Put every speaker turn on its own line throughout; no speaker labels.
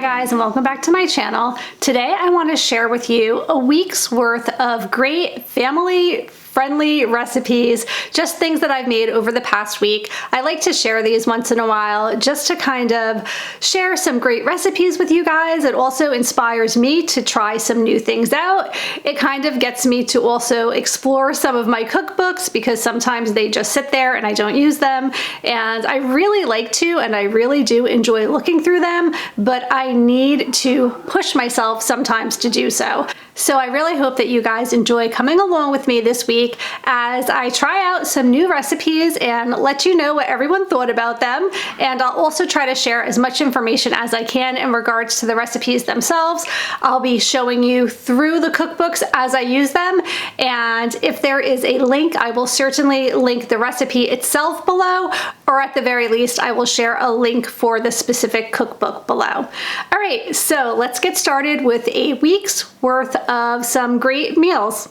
Guys, and welcome back to my channel. Today I want to share with you a week's worth of great family friendly recipes, just things that I've made over the past week. I like to share these once in a while just to kind of share some great recipes with you guys. It also inspires me to try some new things out. It kind of gets me to also explore some of my cookbooks because sometimes they just sit there and I don't use them. And I really like to, and I really do enjoy looking through them, but I need to push myself sometimes to do so. So I really hope that you guys enjoy coming along with me this week as I try out some new recipes and let you know what everyone thought about them. And I'll also try to share as much information as I can in regards to the recipes themselves. I'll be showing you through the cookbooks as I use them. And if there is a link, I will certainly link the recipe itself below, or at the very least, I will share a link for the specific cookbook below. All right, so let's get started with a week's worth of some great meals.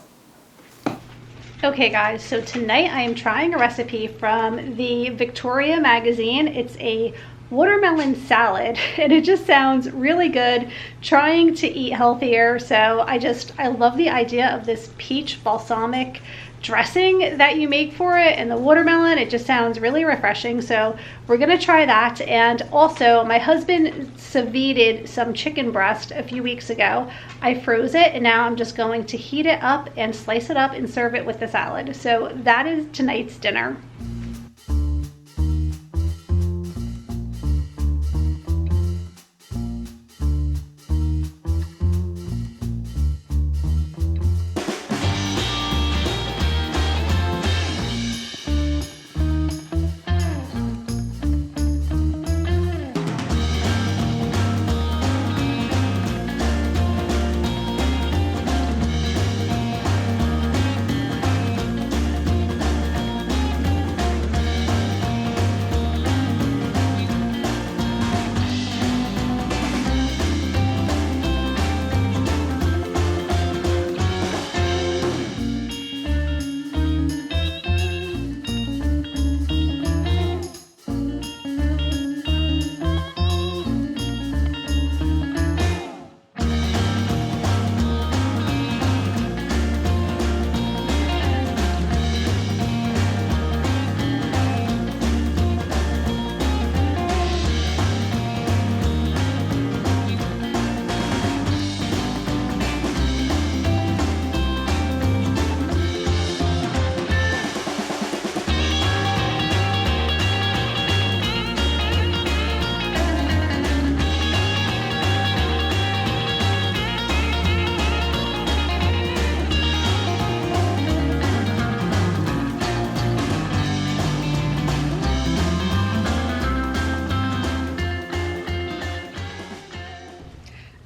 Okay guys, so tonight I am trying a recipe from the Victoria magazine. It's a watermelon salad and it just sounds really good, trying to eat healthier. So I love the idea of this peach balsamic dressing that you make for it and the watermelon. It just sounds really refreshing, so we're gonna try that. And also my husband sous vide'd some chicken breast a few weeks ago. I froze it and now I'm just going to heat it up and slice it up and serve it with the salad. So that is tonight's dinner.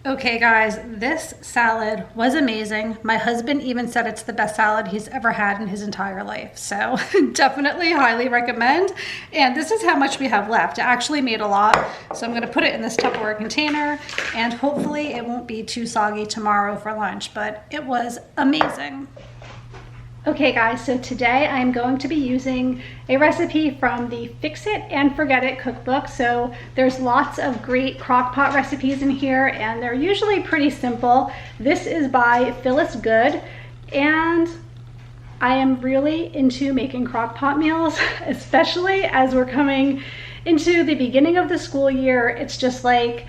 Okay guys, this salad was amazing. My husband even said it's the best salad he's ever had in his entire life. So definitely highly recommend. And this is how much we have left. I actually made a lot. So I'm gonna put it in this Tupperware container and hopefully it won't be too soggy tomorrow for lunch, but it was amazing. Okay guys, so today I'm going to be using a recipe from the Fix It and Forget It cookbook. So there's lots of great crock pot recipes in here and they're usually pretty simple. This is by Phyllis Good and I am really into making crock pot meals, especially as we're coming into the beginning of the school year. It's just like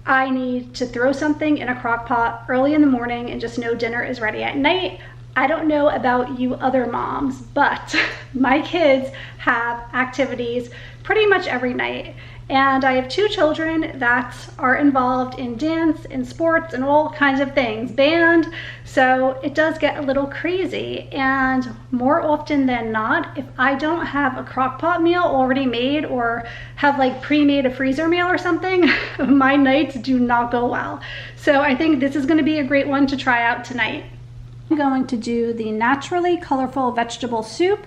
I need to throw something in a crock pot early in the morning and just know dinner is ready at night. I don't know about you other moms, but my kids have activities pretty much every night. And I have two children that are involved in dance and sports and all kinds of things, band. So it does get a little crazy. And more often than not, if I don't have a crock pot meal already made or have like pre-made a freezer meal or something, my nights do not go well. So I think this is gonna be a great one to try out tonight. I'm going to do the naturally colorful vegetable soup,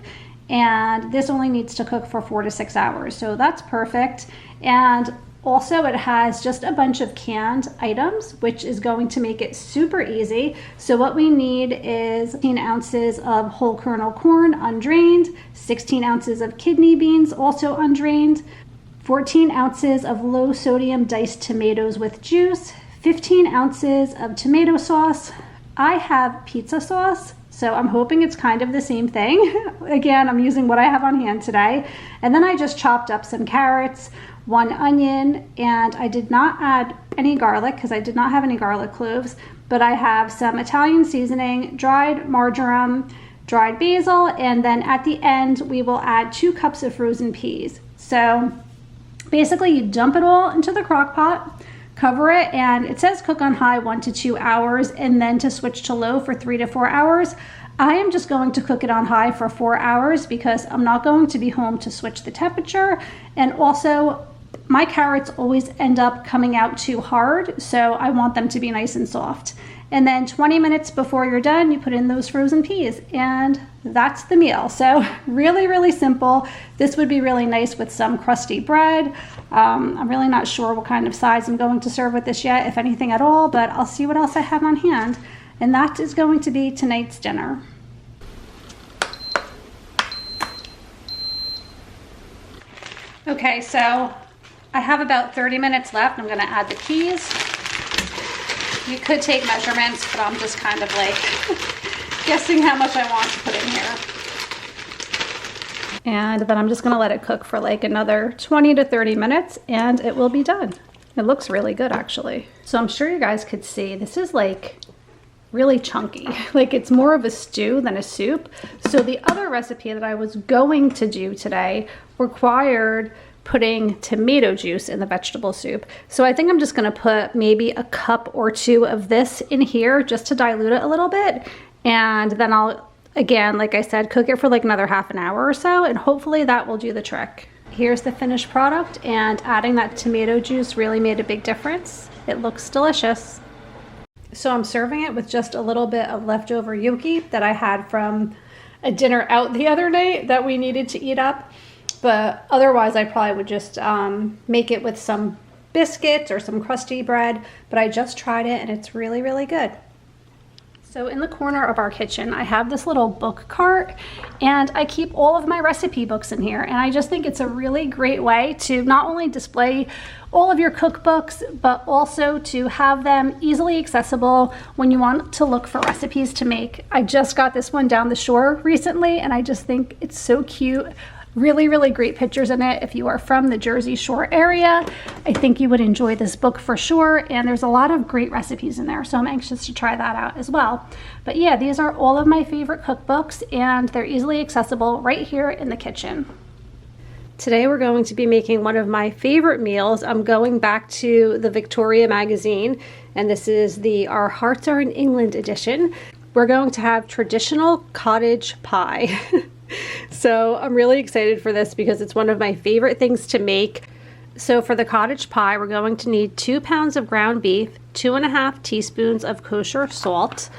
and this only needs to cook for 4 to 6 hours, so that's perfect. And also it has just a bunch of canned items, which is going to make it super easy. So what we need is 16 ounces of whole kernel corn undrained, 16 ounces of kidney beans also undrained, 14 ounces of low sodium diced tomatoes with juice, 15 ounces of tomato sauce. I have pizza sauce, so I'm hoping it's kind of the same thing. Again, I'm using what I have on hand today. And then I just chopped up some carrots, 1 onion, and I did not add any garlic because I did not have any garlic cloves, but I have some Italian seasoning, dried marjoram, dried basil, and then at the end we will add 2 cups of frozen peas. So basically you dump it all into the crock pot, cover it, and it says cook on high 1 to 2 hours and then to switch to low for 3 to 4 hours. I am just going to cook it on high for 4 hours because I'm not going to be home to switch the temperature, and also my carrots always end up coming out too hard, so I want them to be nice and soft. And then 20 minutes before you're done, you put in those frozen peas, and that's the meal. So really, really simple. This would be really nice with some crusty bread. I'm really not sure what kind of size I'm going to serve with this yet, if anything at all, but I'll see what else I have on hand. And that is going to be tonight's dinner. Okay, so I have about 30 minutes left. I'm gonna add the peas. You could take measurements, but I'm just kind of like guessing how much I want to put in here. And then I'm just gonna let it cook for like another 20 to 30 minutes and it will be done. It looks really good actually. So I'm sure you guys could see, this is like really chunky. Like it's more of a stew than a soup. So the other recipe that I was going to do today required putting tomato juice in the vegetable soup. So I think I'm just gonna put maybe a cup or 2 of this in here just to dilute it a little bit. And then I'll, again, like I said, cook it for like another half an hour or so, and hopefully that will do the trick. Here's the finished product, and adding that tomato juice really made a big difference. It looks delicious. So I'm serving it with just a little bit of leftover gnocchi that I had from a dinner out the other night that we needed to eat up. But otherwise I probably would just make it with some biscuits or some crusty bread, but I just tried it and it's really, really good. So in the corner of our kitchen, I have this little book cart, and I keep all of my recipe books in here. And I just think it's a really great way to not only display all of your cookbooks, but also to have them easily accessible when you want to look for recipes to make. I just got this one down the shore recently, and I just think it's so cute. Really, really great pictures in it. If you are from the Jersey Shore area, I think you would enjoy this book for sure. And there's a lot of great recipes in there, so I'm anxious to try that out as well. But yeah, these are all of my favorite cookbooks, and they're easily accessible right here in the kitchen. Today we're going to be making one of my favorite meals. I'm going back to the Victoria magazine, and this is the Our Hearts Are in England edition. We're going to have traditional cottage pie. So I'm really excited for this because it's one of my favorite things to make. So for the cottage pie, we're going to need 2 pounds of ground beef, 2.5 teaspoons of kosher salt,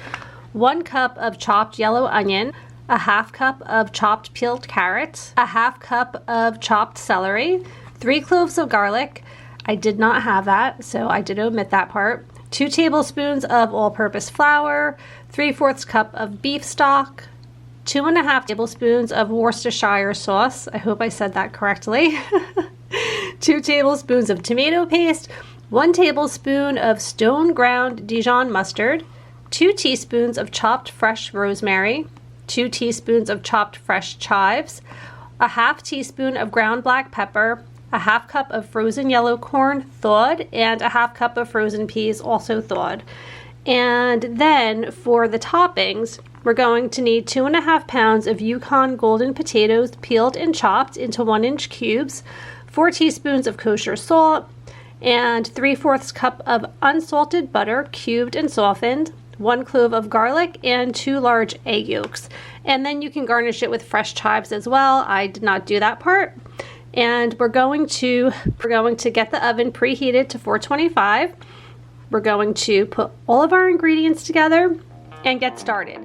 1 cup of chopped yellow onion, a 1/2 cup of chopped peeled carrots, a 1/2 cup of chopped celery, 3 cloves of garlic. I did not have that, so I did omit that part. 2 tablespoons of all-purpose flour, 3/4 cup of beef stock, 2.5 tablespoons of Worcestershire sauce. I hope I said that correctly. 2 tablespoons of tomato paste, 1 tablespoon of stone ground Dijon mustard, 2 teaspoons of chopped fresh rosemary, 2 teaspoons of chopped fresh chives, a 1/2 teaspoon of ground black pepper, a 1/2 cup of frozen yellow corn thawed, and a 1/2 cup of frozen peas also thawed. And then for the toppings, we're going to need 2.5 pounds of Yukon golden potatoes peeled and chopped into 1-inch cubes, 4 teaspoons of kosher salt, and 3/4 cup of unsalted butter cubed and softened, 1 clove of garlic, and 2 large egg yolks. And then you can garnish it with fresh chives as well. I did not do that part. And we're going to get the oven preheated to 425. We're going to put all of our ingredients together and get started.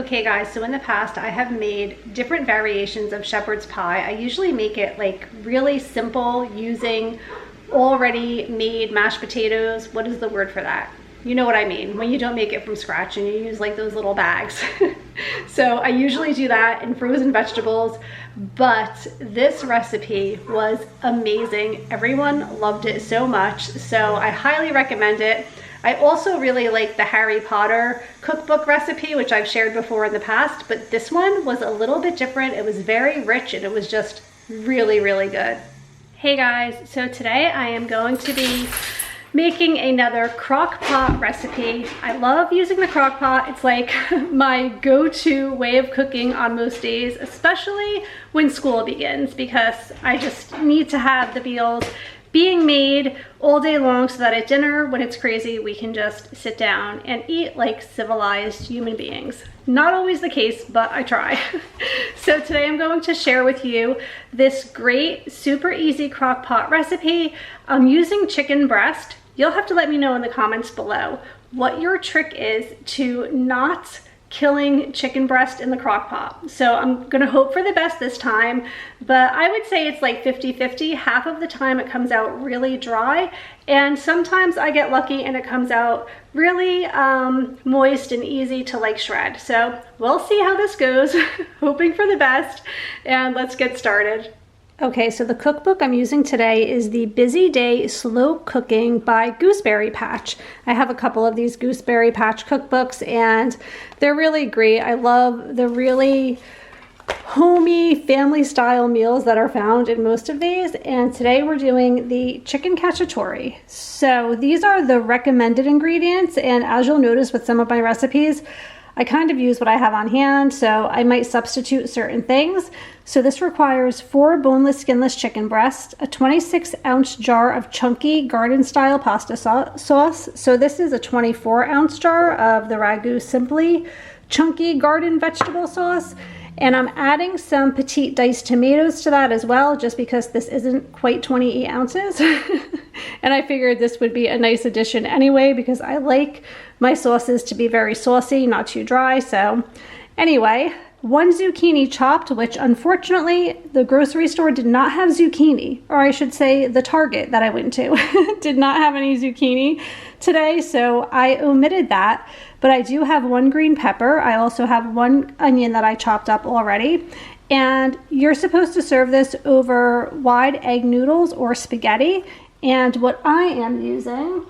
Okay guys, so in the past I have made different variations of shepherd's pie. I usually make it like really simple using already made mashed potatoes. What is the word for that? You know what I mean, when you don't make it from scratch and you use like those little bags. So I usually do that in frozen vegetables, but this recipe was amazing. Everyone loved it so much, so I highly recommend it. I also really like the Harry Potter cookbook recipe, which I've shared before in the past, but this one was a little bit different. It was very rich and it was just really, really good. Hey guys, so today I am going to be making another crock pot recipe. I love using the crock pot. It's like my go-to way of cooking on most days, especially when school begins, because I just need to have the meals being made all day long so that at dinner, when it's crazy, we can just sit down and eat like civilized human beings. Not always the case, but I try. So today I'm going to share with you this great, super easy crock pot recipe. I'm using chicken breast. You'll have to let me know in the comments below what your trick is to not killing chicken breast in the crock pot. So I'm gonna hope for the best this time, but I would say it's like 50-50. Half of the time it comes out really dry, and sometimes I get lucky and it comes out really moist and easy to like shred. So we'll see how this goes, hoping for the best, and let's get started. Okay, so the cookbook I'm using today is the Busy Day Slow Cooking by Gooseberry Patch. I have a couple of these Gooseberry Patch cookbooks and they're really great. I love the really homey family style meals that are found in most of these, and today we're doing the chicken cacciatore. So these are the recommended ingredients, and as you'll notice with some of my recipes, I kind of use what I have on hand, so I might substitute certain things. So this requires 4 boneless, skinless chicken breasts, a 26-ounce jar of chunky garden-style pasta sauce. So this is a 24-ounce jar of the Ragu Simply chunky garden vegetable sauce. And I'm adding some petite diced tomatoes to that as well, just because this isn't quite 28 ounces. And I figured this would be a nice addition anyway, because I like my sauces to be very saucy, not too dry. So anyway, 1 zucchini chopped, which unfortunately the grocery store did not have zucchini, or I should say the Target that I went to did not have any zucchini today, so I omitted that. But I do have 1 green pepper. I also have 1 onion that I chopped up already. And you're supposed to serve this over wide egg noodles or spaghetti. And what I am using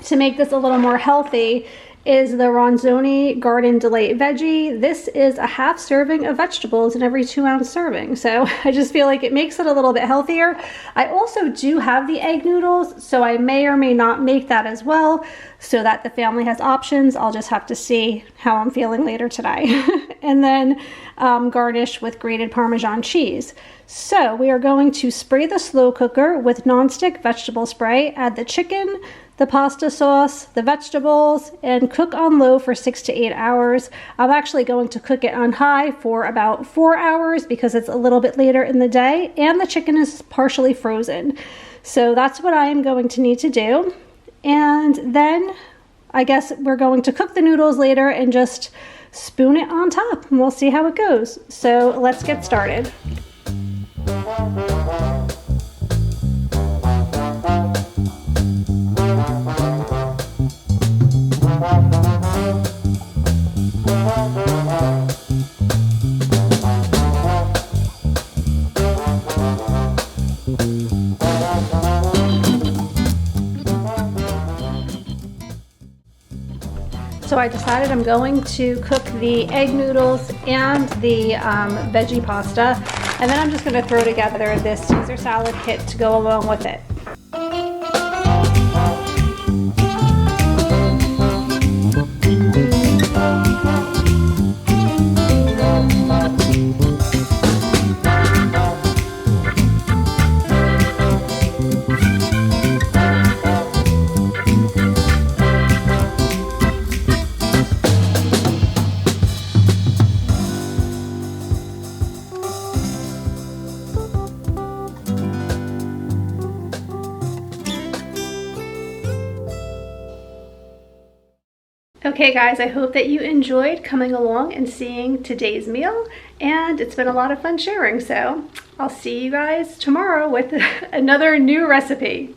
to make this a little more healthy is the Ronzoni Garden Delight Veggie. This is a half serving of vegetables in every 2-ounce serving. So I just feel like it makes it a little bit healthier. I also do have the egg noodles, so I may or may not make that as well, so that the family has options. I'll just have to see how I'm feeling later today. And then garnish with grated Parmesan cheese. So we are going to spray the slow cooker with nonstick vegetable spray, add the chicken, the pasta sauce, the vegetables, and cook on low for 6 to 8 hours. I'm actually going to cook it on high for about 4 hours because it's a little bit later in the day and the chicken is partially frozen. So that's what I am going to need to do. And then I guess we're going to cook the noodles later and just spoon it on top, and we'll see how it goes. So let's get started. So I decided I'm going to cook the egg noodles and the veggie pasta, and then I'm just going to throw together this Caesar salad kit to go along with it. Okay guys, I hope that you enjoyed coming along and seeing today's meal, and it's been a lot of fun sharing, so I'll see you guys tomorrow with another new recipe.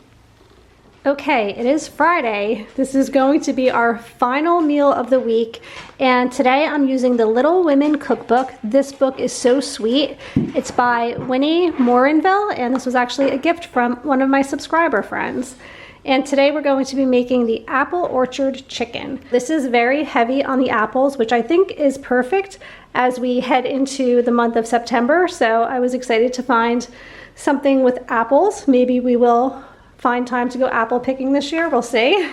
Okay, it is Friday. This is going to be our final meal of the week, and today I'm using the Little Women cookbook. This book is so sweet. It's by Winnie Morinville, and this was actually a gift from one of my subscriber friends. And today we're going to be making the apple orchard chicken. This is very heavy on the apples, which I think is perfect as we head into the month of September. So I was excited to find something with apples. Maybe we will find time to go apple picking this year, we'll see.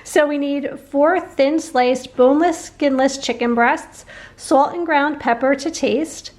So we need 4 thin sliced boneless, skinless chicken breasts, salt and ground pepper to taste,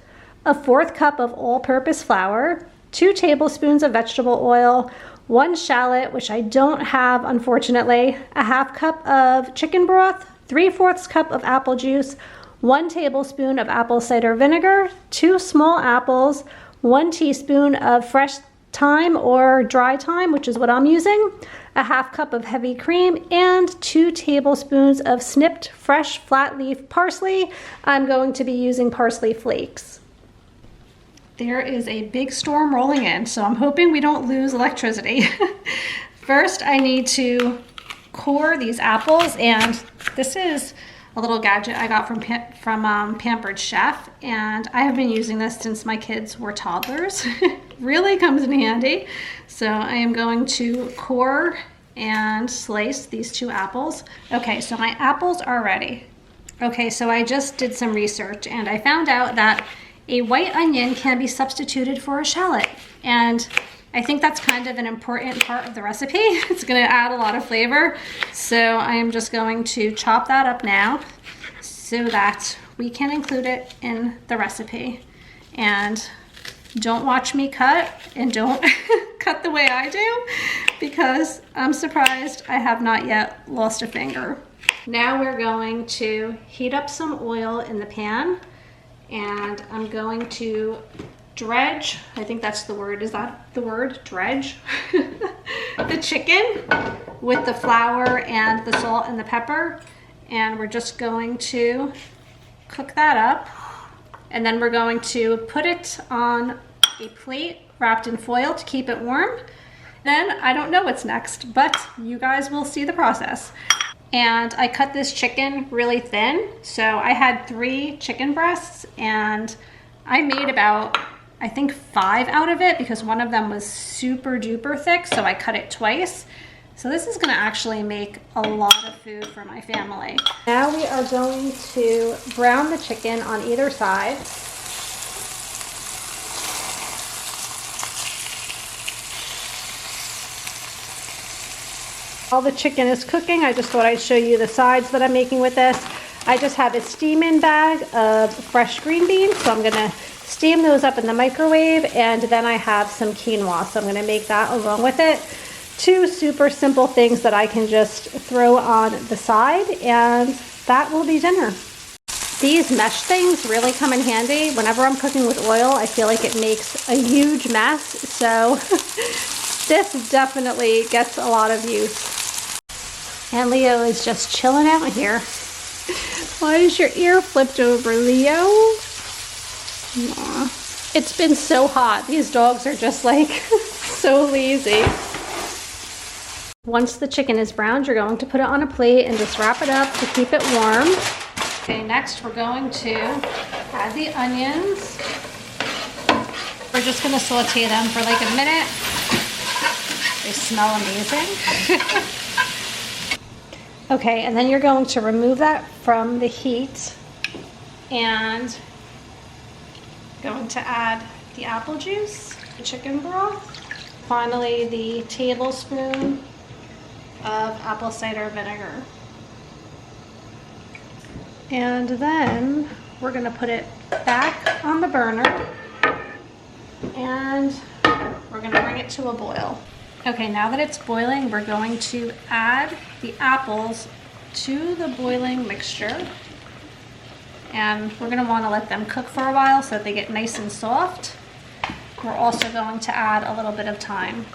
a 1/4 cup of all-purpose flour, 2 tablespoons of vegetable oil, 1 shallot, which I don't have unfortunately, a 1/2 cup of chicken broth, 3/4 cup of apple juice, 1 tablespoon of apple cider vinegar, 2 small apples, 1 teaspoon of fresh thyme or dry thyme, which is what I'm using, a 1/2 cup of heavy cream, and 2 tablespoons of snipped fresh flat leaf parsley. I'm going to be using parsley flakes. There is a big storm rolling in, so I'm hoping we don't lose electricity. First, I need to core these apples, and this is a little gadget I got from Pampered Chef, and I have been using this since my kids were toddlers. Really comes in handy. So I am going to core and slice these 2 apples. Okay, so my apples are ready. Okay, so I just did some research, and I found out that a white onion can be substituted for a shallot, and I think that's kind of an important part of the recipe. It's going to add a lot of flavor, so I am just going to chop that up now so that we can include it in the recipe. And don't watch me cut, and don't cut the way I do, because I'm surprised I have not yet lost a finger. Now we're going to heat up some oil in the pan, and I'm going to dredge, I think that's the word, is that the word, dredge? The chicken with the flour and the salt and the pepper, and we're just going to cook that up, and then we're going to put it on a plate wrapped in foil to keep it warm. Then I don't know what's next, but you guys will see the process. And I cut this chicken really thin. So I had 3 chicken breasts, and I made about, I think 5 out of it because one of them was super duper thick, so I cut it twice. So this is gonna actually make a lot of food for my family. Now we are going to brown the chicken on either side. While the chicken is cooking, I just thought I'd show you the sides that I'm making with this. I just have a steam-in bag of fresh green beans, so I'm gonna steam those up in the microwave, and then I have some quinoa, so I'm gonna make that along with it. 2 super simple things that I can just throw on the side, and that will be dinner. These mesh things really come in handy. Whenever I'm cooking with oil, I feel like it makes a huge mess, so this definitely gets a lot of use. And Leo is just chilling out here. Why is your ear flipped over, Leo? Aw. It's been so hot. These dogs are just like so lazy. Once the chicken is browned, you're going to put it on a plate and just wrap it up to keep it warm. Okay, next we're going to add the onions. We're just gonna saute them for like a minute. They smell amazing. Okay, and then you're going to remove that from the heat, and going to add the apple juice, the chicken broth, finally the tablespoon of apple cider vinegar. And then we're gonna put it back on the burner, and we're gonna bring it to a boil. Okay, now that it's boiling, we're going to add the apples to the boiling mixture. And we're gonna wanna let them cook for a while so that they get nice and soft. We're also going to add a little bit of thyme.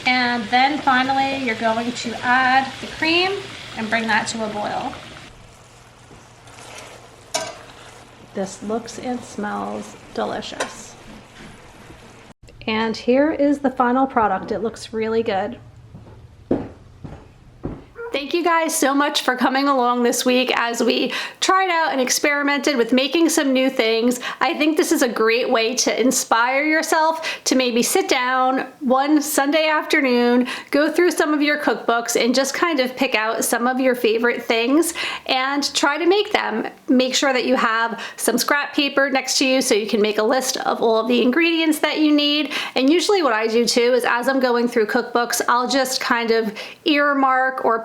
And then finally, you're going to add the cream and bring that to a boil. This looks and smells delicious. And here is the final product. It looks really good. Thank you guys so much for coming along this week as we tried out and experimented with making some new things. I think this is a great way to inspire yourself to maybe sit down one Sunday afternoon, go through some of your cookbooks and just kind of pick out some of your favorite things and try to make them. Make sure that you have some scrap paper next to you so you can make a list of all of the ingredients that you need. And usually what I do too is as I'm going through cookbooks, I'll just kind of earmark or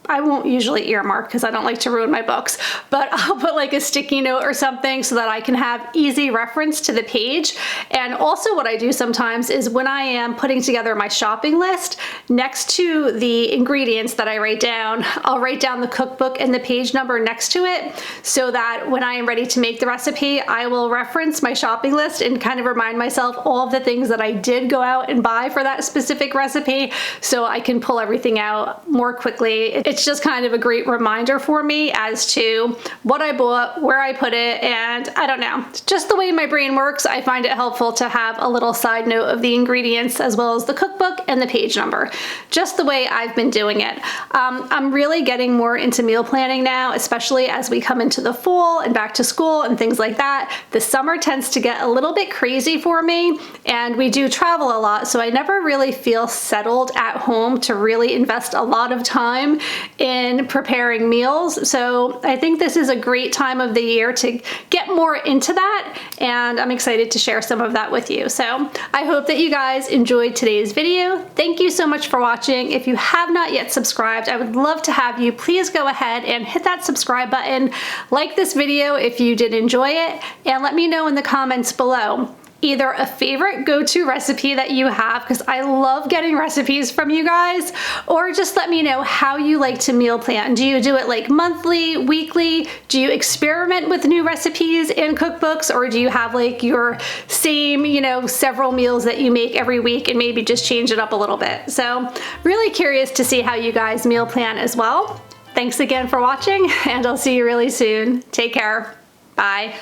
I won't usually earmark because I don't like to ruin my books, but I'll put like a sticky note or something so that I can have easy reference to the page. And also what I do sometimes is when I am putting together my shopping list, next to the ingredients that I write down, I'll write down the cookbook and the page number next to it so that when I am ready to make the recipe, I will reference my shopping list and kind of remind myself all of the things that I did go out and buy for that specific recipe so I can pull everything out more quickly. It's just kind of a great reminder for me as to what I bought, where I put it, and I don't know, just the way my brain works, I find it helpful to have a little side note of the ingredients as well as the cookbook and the page number, just the way I've been doing it. I'm really getting more into meal planning now, especially as we come into the fall and back to school and things like that. The summer tends to get a little bit crazy for me, and we do travel a lot, so I never really feel settled at home to really invest a lot of time in preparing meals. So I think this is a great time of the year to get more into that, and I'm excited to share some of that with you. So I hope that you guys enjoyed today's video. Thank you so much for watching. If you have not yet subscribed, I would love to have you please go ahead and hit that subscribe button, like this video if you did enjoy it, and let me know in the comments below either a favorite go-to recipe that you have, because I love getting recipes from you guys, or just let me know how you like to meal plan. Do you do it like monthly, weekly? Do you experiment with new recipes and cookbooks, or do you have like your same, several meals that you make every week and maybe just change it up a little bit? So really curious to see how you guys meal plan as well. Thanks again for watching, and I'll see you really soon. Take care. Bye.